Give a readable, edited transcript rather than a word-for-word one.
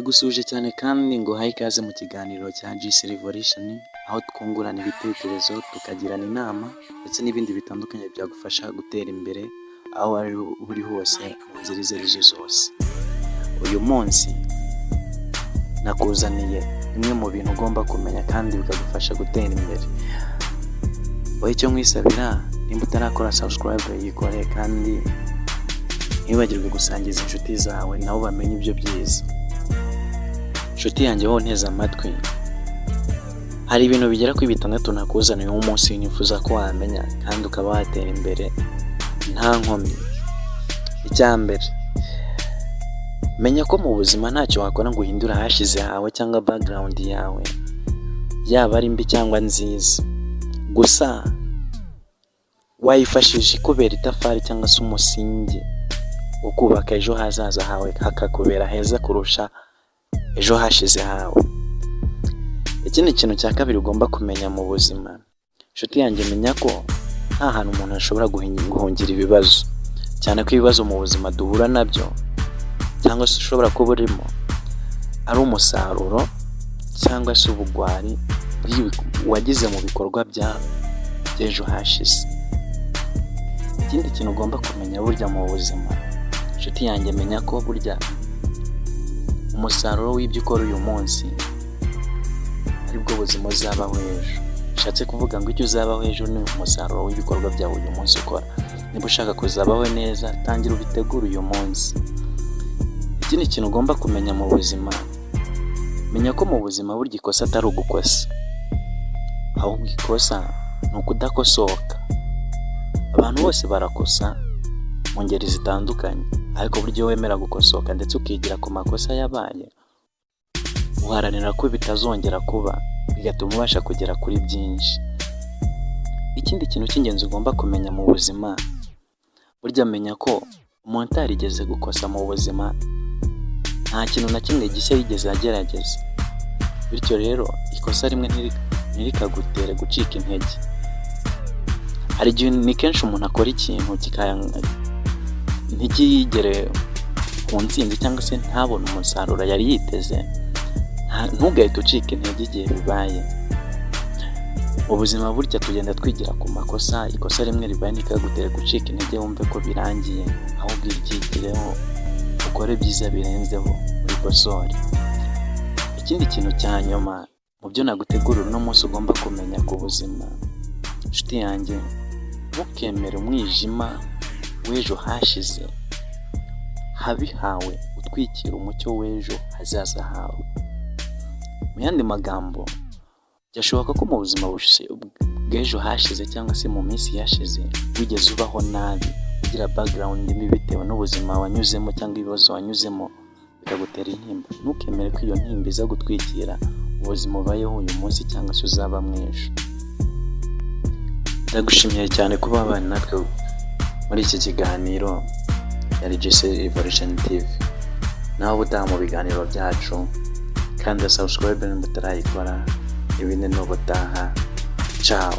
Ndagusuje cyane kandi nguhaye ikaze mu kiganiro cya GC Revolution, aho twungurana ibitekerezo tukagirana inama ndetse n'ibindi bitandukanye byagufasha gutera imbere aho uri hose mu nzira izo arizo zose. Uyu munsi nakuzaniye bimwe mu bintu ugomba kumenya kandi bikagufasha gutera imbere. Wowe icyo nkwisabira, nimba utarakora subscribe yikore kandi ntibagirwe gusangiza inshuti zawe nabo bamenye ibyo byiza. Inshuti yanjye wowe nteze amatwi, hari ibintu bigera kuri 6 nakuzaniye uyu munsi nifuza ko wamenya kandi ukaba watera imbere nta nkomyi. Icya mbere, menya ko mu buzima ntacyo wakora ngo uhindure ahashize hawe cyangwa background yawe, yaba ari mbi cyangwa nziza. Gusa wayifashije kubera itafari cyangwa se umusingi wo kubaka ejo hazaza hawe hakakubera heza kurusha ejo hashize hawe. Ikindi kintu cya kabiri ugomba kumenya mu buzima, inshuti yanjye, menya ko nta hantu umuntu ashobora guhungira ibibazo, cyane ko ibibazo mu buzima duhura nabyo cyangwa se ushobora kuba urimo ari umusaruro cyangwa se ubugwari wagize mu bikorwa by'ejo hashize. Ikindi kintu ugomba kumenya burya mu buzima, inshuti yanjye, menya ko burya umusaruro w'ibyo ukora uyu munsi aribwo buzima uzabaho ejo. Bishatse kuvuga ngo icyo uzabaho ejo ni umusaruro w'ibikorwa byawe uyu munsi ukora. Niba ushaka kuzabaho neza, tangira ubitegure uyu munsi. Ikindi kintu ugomba kumenya mu buzima, menya ko mu buzima burya ikosa atari ugukosa, ahubwo ikosa ni ukudakosoka. Abantu bose barakosa mu ngeri zitandukanye, ariko buryo wemera gukosoka ndetse ukigira ku makosa yabaye, uharanira ko bitazongera kuba, bigatuma ubasha kugera kuri byinshi. Ikindi kintu cy'ingenzi ugomba kumenya mu buzima, burya menya ko umuntu utarigeze gukosa mu buzima nta kintu na kimwe gishya yigeze agerageza. Bityo rero ikosa rimwe ntirikagutere gucika intege. Hari igihe ni kenshi umuntu akora ikintu ntigigere ku ntsinzi cyangwa se ntabone umusaruro yari yiteze. Ntugahite ucika intege igihe bibaye. Mu buzima burya tugenda twigira ku makosa, ikosa rimwe ribaye ntirikagutere gucika intege wumve ko birangiye, ahubwo iryigireho ukore byiza birenzeho ubikosore. Ikindi kintu cya nyuma mu byo nagutegurira uno munsi ugomba kumenya ku buzima, inshuti yanjye, ntukemere umwijima w'ejo hashize habi hawe utwikira umucyo w'ejo hazaza hawe. Mu yandi magambo, byashoboka ko mu buzima bw'ejo hashize cyangwa se mu minsi yashize wigeze ubaho nabi, ugira background mbi bitewe n'ubuzima wanyuzemo cyangwa ibibazo wanyuzemo bikagutera intimba. Ntukemere ko iyo ntimba iza gutwikira ubuzima ubayeho uyu munsi cyangwa se uzaba mw'ejo. Ndagushimiye cyane kuba wabanye natwe muri iki kiganiro ya GC Revolution TV. Nawe ubutaha mu biganiro byacu kandi subscribe nimba utarayikora. Ibindi n'ubutaha. Ciao.